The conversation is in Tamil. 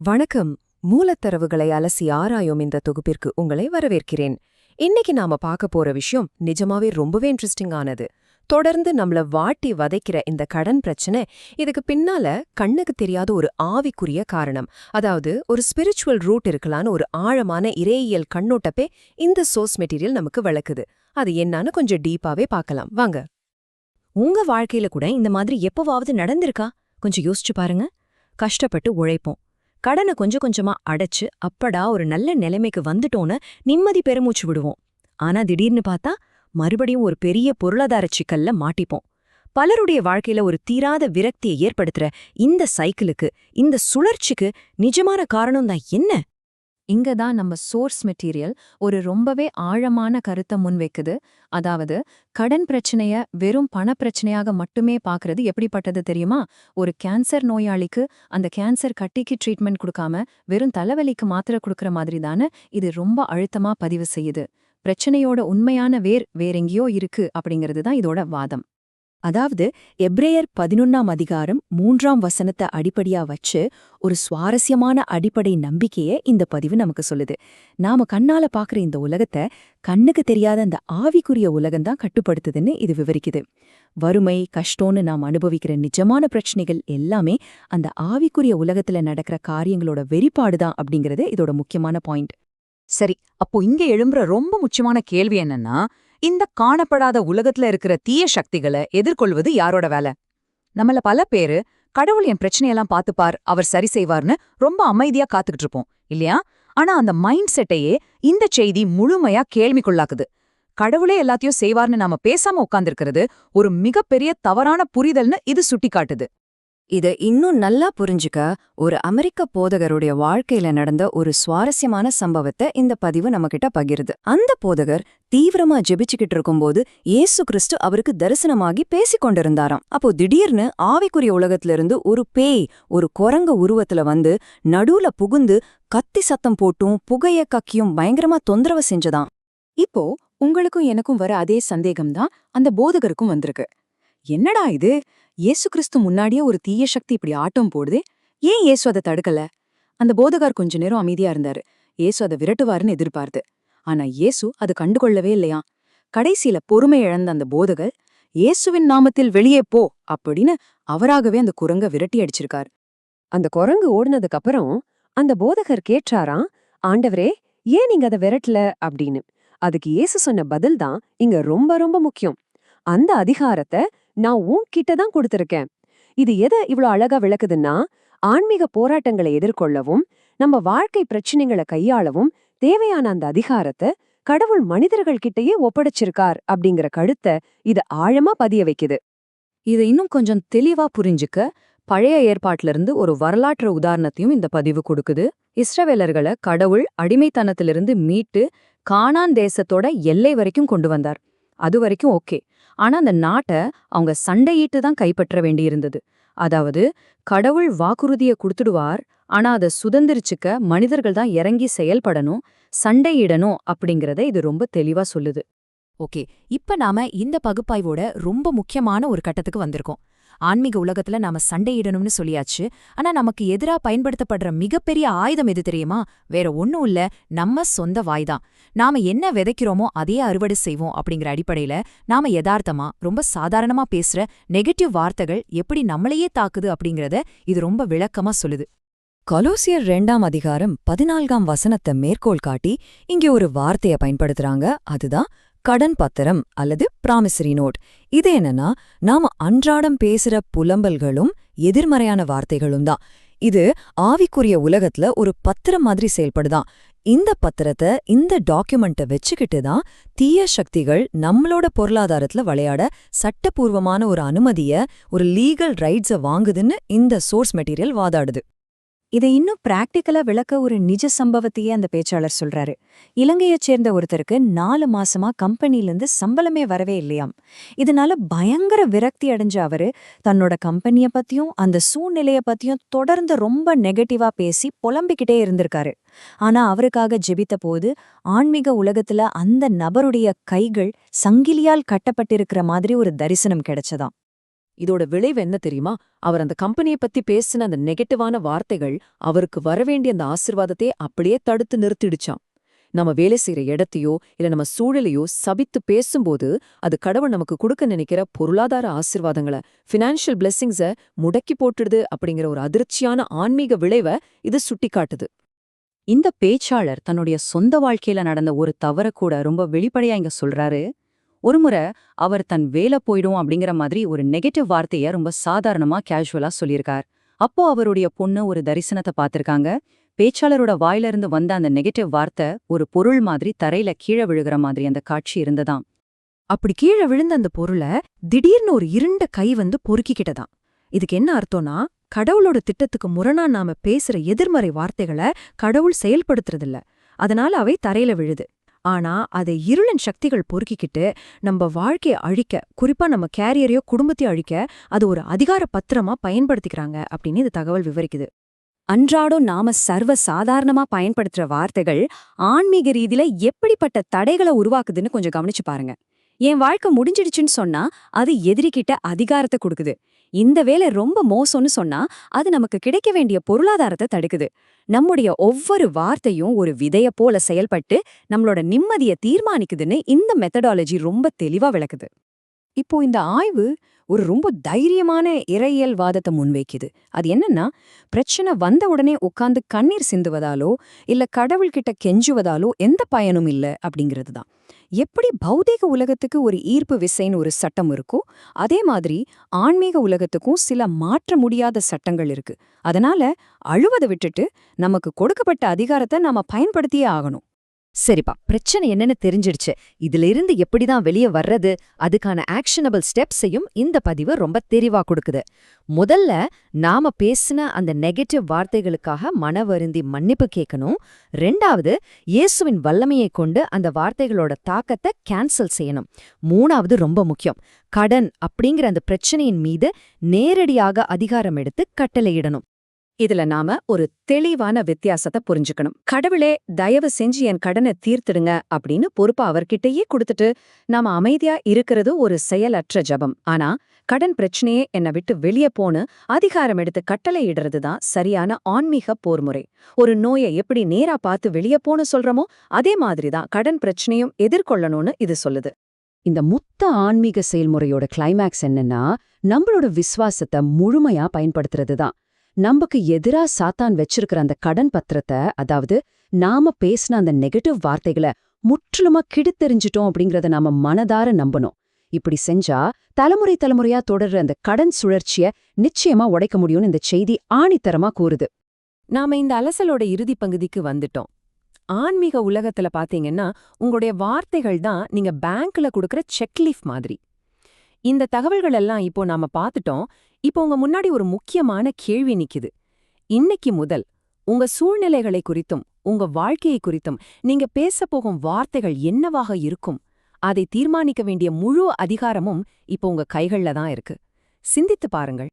வணக்கம். மூலத்தரவுகளை அலசி ஆராயும் இந்த தொகுப்பிற்கு உங்களை வரவேற்கிறேன். இன்னைக்கு நாம பார்க்க போற விஷயம் நிஜமாவே ரொம்பவே இன்ட்ரெஸ்டிங்கானது. தொடர்ந்து நம்மள வாட்டி வதைக்கிற இந்த கடன் பிரச்சனை, இதுக்கு பின்னால கண்ணுக்கு தெரியாத ஒரு ஆவிக்குரிய காரணம், அதாவது ஒரு ஸ்பிரிச்சுவல் ரூட் இருக்கலான்னு ஒரு ஆழமான இறையியல் கண்ணோட்டப்பே இந்த சோர்ஸ் மெட்டீரியல் நமக்கு விளக்குது. அது என்னன்னு கொஞ்சம் டீப்பாவே பார்க்கலாம் வாங்க. உங்க வாழ்க்கையில கூட இந்த மாதிரி எப்பவாவது நடந்திருக்கா? கொஞ்சம் யோசிச்சு பாருங்க. கஷ்டப்பட்டு உழைப்போம், கடனை கொஞ்சம் கொஞ்சமா அடைச்சு அப்படா ஒரு நல்ல நிலைமைக்கு வந்துட்டோன்னு நிம்மதி பெருமூச்சு விடுவோம். ஆனா திடீர்னு பார்த்தா மறுபடியும் ஒரு பெரிய பொருளாதார சிக்கல்ல மாட்டிப்போம். பலருடைய வாழ்க்கையில ஒரு தீராத விரக்தியை ஏற்படுத்துற இந்த சைக்கிளுக்கு, இந்த சுழற்சிக்கு நிஜமான காரணம் தான் என்ன? இங்க தான் நம்ம சோர்ஸ் மெட்டீரியல் ஒரு ரொம்பவே ஆழமான கருத்தை முன்வைக்குது. அதாவது, கடன் பிரச்சனைய வெறும் பணப்பிரச்சனையாக மட்டுமே பார்க்கறது எப்படிப்பட்டது தெரியுமா? ஒரு கேன்சர் நோயாளிக்கு அந்த கேன்சர் கட்டிக்கு ட்ரீட்மெண்ட் கொடுக்காம வெறும் தலைவலிக்கு மாத்திரை கொடுக்கற மாதிரி தானே இது ரொம்ப அழுத்தமா பதிவு செய்யுது. பிரச்சனையோட உண்மையான வேறெங்கேயோ இருக்கு அப்படிங்கிறது தான் இதோட வாதம். அதாவது எப்ரேயர் 11ஆம் அதிகாரம் 3ஆம் வசனத்தை அடிப்படையா வச்சு ஒரு சுவாரஸ்யமான அடிப்படை நம்பிக்கையை இந்த பதிவு நமக்கு சொல்லுது. நாம கண்ணால பாக்குற இந்த உலகத்தை கண்ணுக்கு தெரியாத அந்த ஆவிக்குரிய உலகம்தான் கட்டுப்படுத்துதுன்னு இது விவரிக்குது. வறுமை, கஷ்டம்னு நாம் அனுபவிக்கிற நிஜமான பிரச்சனைகள் எல்லாமே அந்த ஆவிக்குரிய உலகத்துல நடக்கிற காரியங்களோட வெளிப்பாடுதான் அப்படிங்கிறது இதோட முக்கியமான பாயிண்ட். சரி, அப்போ இங்க எழும்புற ரொம்ப முக்கியமான கேள்வி என்னன்னா, இந்த காணப்படாத உலகத்துல இருக்கிற தீய சக்திகளை எதிர்கொள்வது யாரோட வேலை? நம்மள பல பேரு கடவுள் என் பிரச்சனையெல்லாம் பாத்துப்பார், அவர் சரி செய்வார்னு ரொம்ப அமைதியா காத்துக்கிட்டு இருப்போம் இல்லையா? ஆனா அந்த மைண்ட் செட்டையே இந்த செய்தி முழுமையா கேள்விக்குள்ளாக்குது. கடவுளே எல்லாத்தையும் செய்வார்னு நாம பேசாம உட்கார்ந்திருக்கிறது ஒரு மிகப்பெரிய தவறான புரிதல்னு இது சுட்டிக்காட்டுது. இதை இன்னும் நல்லா புரிஞ்சுக்க ஒரு அமெரிக்க போதகருடைய வாழ்க்கையில நடந்த ஒரு சுவாரஸ்யமான சம்பவத்தை இந்த பதிவு நம்மகிட்ட பகிருது. அந்த போதகர் தீவிரமா ஜெபிச்சுக்கிட்டு இருக்கும்போது இயேசு கிறிஸ்து அவருக்கு தரிசனமாகி பேசிக் கொண்டிருந்தாராம். அப்போ திடீர்னு ஆவிக்குரிய உலகத்திலிருந்து ஒரு பேய் ஒரு குரங்க உருவத்துல வந்து நடுவுல புகுந்து கத்தி சத்தம் போட்டும் புகைய கக்கியும் பயங்கரமா தொந்தரவு செஞ்சதாம். இப்போ உங்களுக்கும் எனக்கும் வர அதே சந்தேகம்தான் அந்த போதகருக்கும் வந்திருக்கு. என்னடா இது, இயேசு கிறிஸ்து முன்னாடியே ஒரு தீய சக்தி இப்படி ஆட்டம் போடுதே, ஏன் இயேசு அதை தடுக்கல? அந்த போதகார் கொஞ்ச நேரம் அமைதியா இருந்தாரு. இயேசு அதை விரட்டுவாருன்னு எதிர்பார்த்து. ஆனா இயேசு அது கண்டுகொள்ளவே இல்லையா. கடைசியில பொறுமை இழந்த அந்த போதகர், இயேசுவின் நாமத்தில் வெளியே போ அப்படின்னு அவராகவே அந்த குரங்க விரட்டி அடிச்சிருக்கார். அந்த குரங்கு ஓடுனதுக்கு அப்புறம் அந்த போதகர் கேட்டாராம், ஆண்டவரே, ஏன் நீங்க அதை விரட்டல அப்படின்னு. அதுக்கு இயேசு சொன்ன பதில் தான் இங்க ரொம்ப ரொம்ப முக்கியம். அந்த அதிகாரத்தை நான் உன்கிட்ட தான் கொடுத்திருக்கேன். இது எதை இவ்ளோ அழகா விளக்குதுன்னா, ஆன்மீக போராட்டங்களை எதிர்கொள்ளவும் நம்ம வாழ்க்கை பிரச்சனைகளை கையாளவும் தேவையான அந்த அதிகாரத்தை கடவுள் மனிதர்கள் கிட்டயே ஒப்படைச்சிருக்கார் அப்படிங்கிற கருத்தை இது ஆழமா பதிய வைக்குது. இதை இன்னும் கொஞ்சம் தெளிவா புரிஞ்சுக்க பழைய ஏற்பாட்டிலிருந்து ஒரு வரலாற்று உதாரணத்தையும் இந்த பதிவு கொடுக்குது. இஸ்ரவேலர்களை கடவுள் அடிமைத்தனத்திலிருந்து மீட்டு கானான் தேசத்தோட எல்லை வரைக்கும் கொண்டு வந்தார். அது வரைக்கும் ஓகே. ஆனா அந்த நாட்டை அவங்க சண்டையிட்டு தான் கைப்பற்ற வேண்டியிருந்தது. அதாவது, கடவுள் வாக்குறுதியை கொடுத்துடுவார், ஆனா அதை சுதந்திரிச்சுக்க மனிதர்கள் தான் இறங்கி செயல்படணும், சண்டையிடணும் அப்படிங்கறத இது ரொம்ப தெளிவா சொல்லுது. ஓகே, இப்ப நாம இந்த பகுப்பாய்வோட ரொம்ப முக்கியமான ஒரு கட்டத்துக்கு வந்திருக்கோம். ஆன்மீக உலகத்துல நாம சண்டையிடணும்னு சொல்லியாச்சு. ஆனா நமக்கு எதிரா பயன்படுத்தப்படுற மிகப்பெரிய ஆயுதம் எது தெரியுமா? வேற ஒன்னும் இல்ல, நம்ம சொந்த வாய்தான். நாம என்ன விதைக்கிறோமோ அதையே அறுவடை செய்வோம் அப்படிங்கிற அடிப்படையில நாம யதார்த்தமா ரொம்ப சாதாரணமா பேசுற நெகட்டிவ் வார்த்தைகள் எப்படி நம்மளையே தாக்குது அப்படிங்கறத இது ரொம்ப விளக்கமா சொல்லுது. கொலோசியர் 2ஆம் அதிகாரம் 14ஆம் வசனத்தை மேற்கோள் காட்டி இங்கே ஒரு வார்த்தைய பயன்படுத்துறாங்க. அதுதான் கடன் பத்திரம் அல்லது ப்ராமிசரி நோட். இது என்னன்னா, நாம அன்றாடம் பேசுற புலம்பல்களும் எதிர்மறையான வார்த்தைகளும் தான். இது ஆவிக்குரிய உலகத்துல ஒரு பத்திரம் மாதிரி செயல்படுதான். இந்த பத்திரத்தை, இந்த டாக்குமெண்ட்டை வச்சுக்கிட்டு தான் தீய சக்திகள் நம்மளோட பொருளாதாரத்துல விளையாட சட்டப்பூர்வமான ஒரு அனுமதிய, ஒரு லீகல் ரைட்ஸை வாங்குதுன்னு இந்த சோர்ஸ் மெட்டீரியல் வாதாடுது. இதை இன்னும் பிராக்டிக்கலா விளக்க ஒரு நிஜ சம்பவத்தையே அந்த பேச்சாளர் சொல்றாரு. இலங்கையைச் சேர்ந்த ஒருத்தருக்கு 4 மாசமா கம்பெனிலேருந்து சம்பளமே வரவே இல்லையாம். இதனால பயங்கர விரக்தி அடைஞ்ச அவரு தன்னோட கம்பெனிய பத்தியும் அந்த சூழ்நிலைய பத்தியும் தொடர்ந்து ரொம்ப நெகட்டிவா பேசி புலம்பிக்கிட்டே இருந்திருக்காரு. ஆனா அவருக்காக ஜெபித்த போது ஆன்மீக உலகத்துல அந்த நபருடைய கைகள் சங்கிலியால் கட்டப்பட்டிருக்கிற மாதிரி ஒரு தரிசனம் கிடைச்சதாம். இதோட விளைவு என்ன தெரியுமா? அவர் அந்த கம்பெனிய பத்தி பேசின அந்த நெகட்டிவான வார்த்தைகள் அவருக்கு வரவேண்டிய அந்த ஆசிர்வாதத்தை அப்படியே தடுத்து நிறுத்திடுச்சாம். நம்ம வேலை செய்யற இடத்தையோ இல்ல நம்ம சூழலையோ சபித்து பேசும்போது அது கடவுள் நமக்கு கொடுக்க நினைக்கிற பொருளாதார ஆசிர்வாதங்களை, ஃபினான்ஷியல் பிளெஸிங்ஸ முடக்கி போட்டுடுது அப்படிங்கிற ஒரு அதிர்ச்சியான ஆன்மீக விளைவை இது சுட்டிக்காட்டுது. இந்த பேச்சாளர் தன்னுடைய சொந்த வாழ்க்கையில நடந்த ஒரு தவற கூட ரொம்ப வெளிப்படையா இங்க சொல்றாரு. ஒருமுறை அவர் தன் வேலை போயிடும் அப்படிங்கிற மாதிரி ஒரு நெகட்டிவ் வார்த்தைய ரொம்ப சாதாரணமா கேஷுவலா சொல்லியிருக்கார். அப்போ அவருடைய பொண்ணு ஒரு தரிசனத்தை பார்த்திருக்காங்க. பேச்சாளரோட வாயிலிருந்து வந்த அந்த நெகட்டிவ் வார்த்தை ஒரு பொருள் மாதிரி தரையில கீழே விழுகிற மாதிரி அந்த காட்சி இருந்ததாம். அப்படி கீழே விழுந்த அந்த பொருளை திடீர்னு ஒரு இருண்ட கை வந்து பொறுக்கிக்கிட்டதாம். இதுக்கு என்ன அர்த்தம்னா, கடவுளோட திட்டத்துக்கு முரணா நாம பேசுற எதிர்மறை வார்த்தைகளை கடவுள் செயல்படுத்துறதில்ல, அதனால அவை தரையில விழுது. ஆனா அதை இருளின் சக்திகள் பொறுக்கிக்கிட்டு நம்ம வாழ்க்கையை அழிக்க, குறிப்பா நம்ம கேரியரையோ குடும்பத்தையோ அழிக்க அது ஒரு அதிகார பத்திரமா பயன்படுத்திக்கிறாங்க அப்படின்னு இது தகவல் விவரிக்குது. அன்றாடம் நாம சர்வ சாதாரணமா பயன்படுத்துற வார்த்தைகள் ஆன்மீக ரீதியில எப்படிப்பட்ட தடைகளை உருவாக்குதுன்னு கொஞ்சம் கவனிச்சு பாருங்க. என் வாழ்க்கை முடிஞ்சிடுச்சுன்னு சொன்னா அது எதிரிக்கிட்ட அதிகாரத்தை கொடுக்குது. இந்த வேலை ரொம்ப மோசம்னு சொன்னா அது நமக்கு கிடைக்க வேண்டிய பொருளாதாரத்தை தடுக்குது. நம்முடைய ஒவ்வொரு வார்த்தையும் ஒரு விதைய போல செயல்பட்டு நம்மளோட நிம்மதியை தீர்மானிக்குதுன்னு இந்த மெத்தடாலஜி ரொம்ப தெளிவா விளக்குது. இப்போ இந்த ஆய்வு ஒரு ரொம்ப தைரியமான இறையியல் வாதத்தை முன்வைக்குது. அது என்னன்னா, பிரச்சனை வந்த உடனே உட்கார்ந்து கண்ணீர் சிந்துவதாலோ இல்ல கடவுள்கிட்ட கெஞ்சுவதாலோ எந்த பயனும் இல்ல அப்படிங்கிறது தான். எப்படி பௌதீக உலகத்துக்கு ஒரு ஈர்ப்பு விசைன்னு ஒரு சட்டம் இருக்கோ, அதே மாதிரி ஆன்மீக உலகத்துக்கும் சில மாற்ற முடியாத சட்டங்கள் இருக்கு. அதனால அழுவதை விட்டுட்டு நமக்கு கொடுக்கப்பட்ட அதிகாரத்தை நாம பயன்படுத்தியே ஆகணும். சரிப்பா, பிரச்சனை என்னன்னு தெரிஞ்சிடுச்சு. இதுல இருந்து எப்படிதான் வெளியே வர்றது, அதுக்கான ஆக்ஷனபிள் ஸ்டெப்ஸையும் இந்த பதிவு ரொம்ப தெளிவா கொடுக்குது. முதல்ல நாம பேசின அந்த நெகட்டிவ் வார்த்தைகளுக்காக மனவருந்தி மன்னிப்பு கேட்கணும். ரெண்டாவது, இயேசுவின் வல்லமையை கொண்டு அந்த வார்த்தைகளோட தாக்கத்தை கேன்சல் செய்யணும். மூணாவது ரொம்ப முக்கியம், கடன் அப்படிங்கிற அந்த பிரச்சனையின் மீது நேரடியாக அதிகாரம் எடுத்து கட்டளையிடணும். இதுல நாம ஒரு தெளிவான வித்தியாசத்தை புரிஞ்சுக்கணும். கடவுளே தயவு செஞ்சு என் கடனை தீர்த்திடுங்க அப்படின்னு பொறுப்பா அவர்கிட்டயே கொடுத்துட்டு நாம அமைதியா இருக்கிறது ஒரு செயலற்ற ஜபம். ஆனா கடன் பிரச்சனையே என்னை விட்டு வெளியே போன்னு அதிகாரம் எடுத்து கட்டளை இடுறது தான் சரியான ஆன்மீக போர்முறை. ஒரு நோயை எப்படி நேரா பார்த்து வெளியே போன்னு சொல்றோமோ அதே மாதிரிதான் கடன் பிரச்சனையும் எதிர்கொள்ளணும்னு இது சொல்லுது. இந்த மொத்த ஆன்மீக செயல்முறையோட கிளைமேக்ஸ் என்னன்னா, நம்மளோட விசுவாசத்தை முழுமையா பயன்படுத்துறது தான். நமக்கு எதிரா சாத்தான் வச்சிருக்கிற அந்த கடன் பத்திரத்தை, அதாவது நாம பேசின அந்த நெகட்டிவ் வார்த்தைகளை முற்றிலுமா கிடுத்தெறிஞ்சிட்டோம் அப்படிங்கறத நாம மனதார நம்பணும். இப்படி செஞ்சா தலைமுறை தலைமுறையா தொடர்ற அந்த கடன் சுழற்சிய நிச்சயமா உடைக்க முடியும்னு இந்த செய்தி ஆணித்தரமா கூறுது. நாம இந்த அலசலோட இறுதி பகுதிக்கு வந்துட்டோம். ஆன்மீக உலகத்துல பாத்தீங்கன்னா உங்களுடைய வார்த்தைகள் தான் நீங்க பேங்க்ல கொடுக்கற செக்லீஃப் மாதிரி. இந்த தகவல்கள் எல்லாம் இப்போ நாம பார்த்துட்டோம். இப்போ உங்க முன்னாடி ஒரு முக்கியமான கேள்வி நிக்குது. இன்னைக்கு முதல் உங்க சூழ்நிலைகளை குறித்தும் உங்க வாழ்க்கையை குறித்தும் நீங்க பேசப்போகும் வார்த்தைகள் என்னவாக இருக்கும்? அதை தீர்மானிக்க வேண்டிய முழு அதிகாரமும் இப்போ உங்க கைகள்ல தான் இருக்கு. சிந்தித்து பாருங்கள்.